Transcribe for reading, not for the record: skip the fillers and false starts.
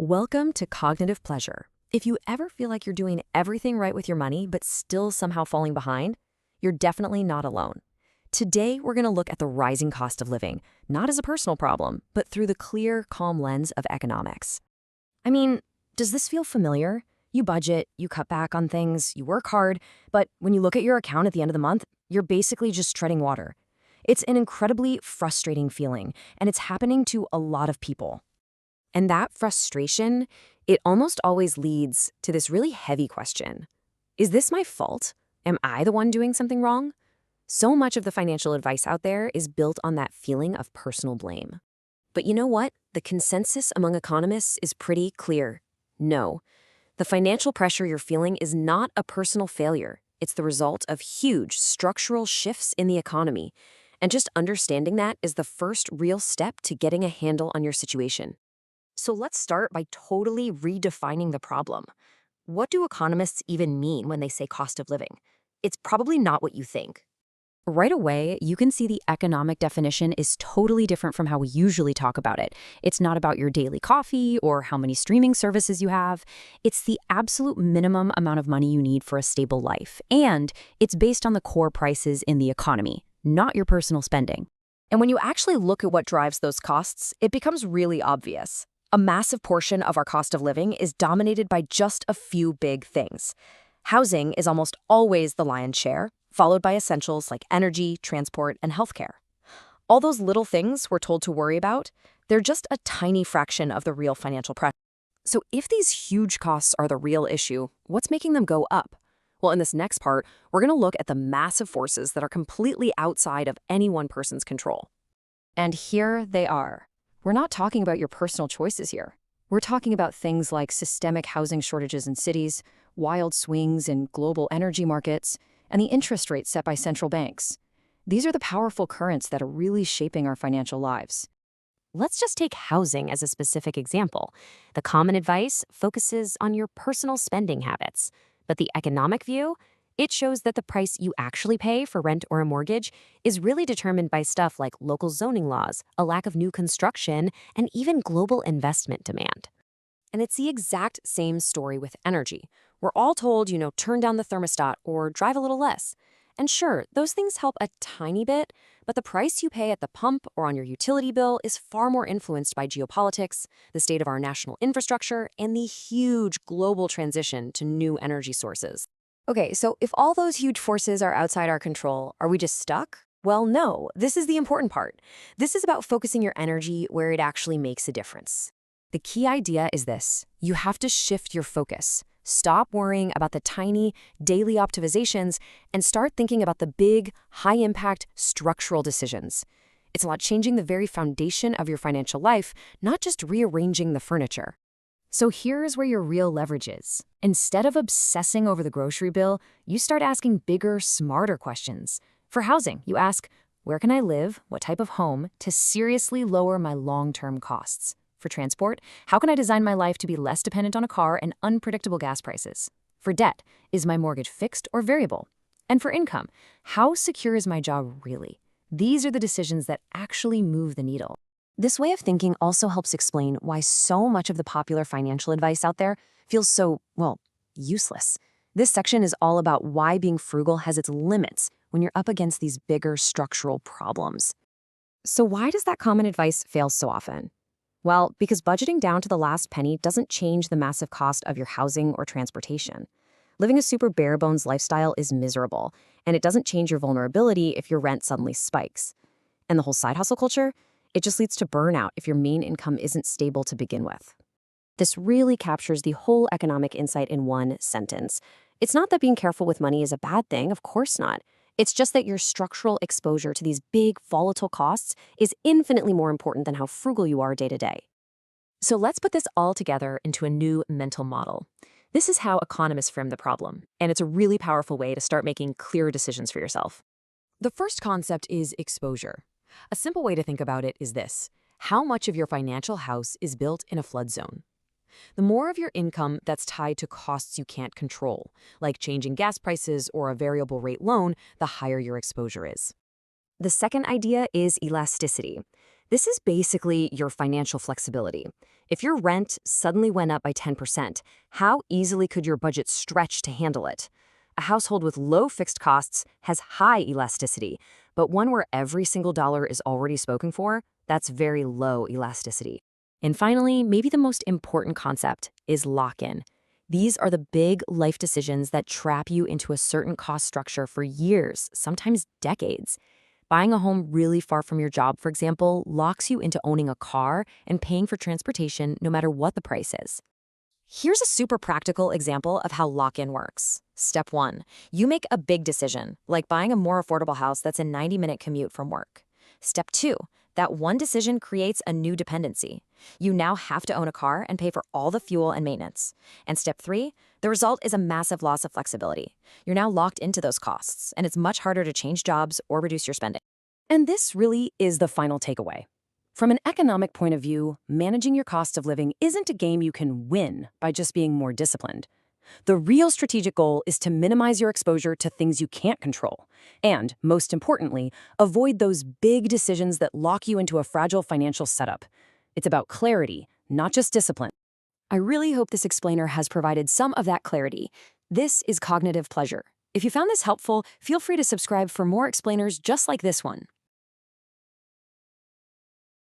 Welcome to Cognitive Pleasure. If you ever feel like you're doing everything right with your money but still somehow falling behind, you're definitely not alone. Today, we're going to look at the rising cost of living, not as a personal problem, but through the clear, calm lens of economics. I mean, does this feel familiar? You budget, you cut back on things, you work hard, but when you look at your account at the end of the month, you're basically just treading water. It's an incredibly frustrating feeling, and it's happening to a lot of people. And that frustration, it almost always leads to this really heavy question. Is this my fault? Am I the one doing something wrong? So much of the financial advice out there is built on that feeling of personal blame. But you know what? The consensus among economists is pretty clear. No. The financial pressure you're feeling is not a personal failure. It's the result of huge structural shifts in the economy. And just understanding that is the first real step to getting a handle on your situation. So let's start by totally redefining the problem. What do economists even mean when they say cost of living? It's probably not what you think. Right away, you can see the economic definition is totally different from how we usually talk about it. It's not about your daily coffee or how many streaming services you have. It's the absolute minimum amount of money you need for a stable life. And it's based on the core prices in the economy, not your personal spending. And when you actually look at what drives those costs, it becomes really obvious. A massive portion of our cost of living is dominated by just a few big things. Housing is almost always the lion's share, followed by essentials like energy, transport, and healthcare. All those little things we're told to worry about, they're just a tiny fraction of the real financial pressure. So if these huge costs are the real issue, what's making them go up? Well, in this next part, we're going to look at the massive forces that are completely outside of any one person's control. And here they are. We're not talking about your personal choices here. We're talking about things like systemic housing shortages in cities, wild swings in global energy markets, and the interest rates set by central banks. These are the powerful currents that are really shaping our financial lives. Let's just take housing as a specific example. The common advice focuses on your personal spending habits, but the economic view, it shows that the price you actually pay for rent or a mortgage is really determined by stuff like local zoning laws, a lack of new construction, and even global investment demand. And it's the exact same story with energy. We're all told, turn down the thermostat or drive a little less. And sure, those things help a tiny bit, but the price you pay at the pump or on your utility bill is far more influenced by geopolitics, the state of our national infrastructure, and the huge global transition to new energy sources. Okay, so if all those huge forces are outside our control, are we just stuck? Well, no, this is the important part. This is about focusing your energy where it actually makes a difference. The key idea is this: you have to shift your focus. Stop worrying about the tiny, daily optimizations and start thinking about the big, high-impact, structural decisions. It's about changing the very foundation of your financial life, not just rearranging the furniture. So here's where your real leverage is. Instead of obsessing over the grocery bill, you start asking bigger, smarter questions. For housing, you ask, where can I live, what type of home, to seriously lower my long-term costs? For transport, how can I design my life to be less dependent on a car and unpredictable gas prices? For debt, is my mortgage fixed or variable? And for income, how secure is my job really? These are the decisions that actually move the needle. This way of thinking also helps explain why so much of the popular financial advice out there feels so, useless. This section is all about why being frugal has its limits when you're up against these bigger structural problems. So why does that common advice fail so often? Well, because budgeting down to the last penny doesn't change the massive cost of your housing or transportation. Living a super bare-bones lifestyle is miserable, and it doesn't change your vulnerability if your rent suddenly spikes. And the whole side hustle culture? It just leads to burnout if your main income isn't stable to begin with. This really captures the whole economic insight in one sentence. It's not that being careful with money is a bad thing, of course not. It's just that your structural exposure to these big, volatile costs is infinitely more important than how frugal you are day to day. So let's put this all together into a new mental model. This is how economists frame the problem, and it's a really powerful way to start making clearer decisions for yourself. The first concept is exposure. A simple way to think about it is this: how much of your financial house is built in a flood zone? The more of your income that's tied to costs you can't control, like changing gas prices or a variable rate loan, the higher your exposure is. The second idea is elasticity. This is basically your financial flexibility. If your rent suddenly went up by 10%, how easily could your budget stretch to handle it? A household with low fixed costs has high elasticity, but one where every single dollar is already spoken for, that's very low elasticity. And finally, maybe the most important concept is lock-in. These are the big life decisions that trap you into a certain cost structure for years, sometimes decades. Buying a home really far from your job, for example, locks you into owning a car and paying for transportation no matter what the price is. Here's a super practical example of how lock-in works. Step 1. You make a big decision, like buying a more affordable house that's a 90-minute commute from work. Step 2. That one decision creates a new dependency. You now have to own a car and pay for all the fuel and maintenance. And step 3. The result is a massive loss of flexibility. You're now locked into those costs, and it's much harder to change jobs or reduce your spending. And this really is the final takeaway. From an economic point of view, managing your cost of living isn't a game you can win by just being more disciplined. The real strategic goal is to minimize your exposure to things you can't control. And, most importantly, avoid those big decisions that lock you into a fragile financial setup. It's about clarity, not just discipline. I really hope this explainer has provided some of that clarity. This is Cognitive Pleasure. If you found this helpful, feel free to subscribe for more explainers just like this one.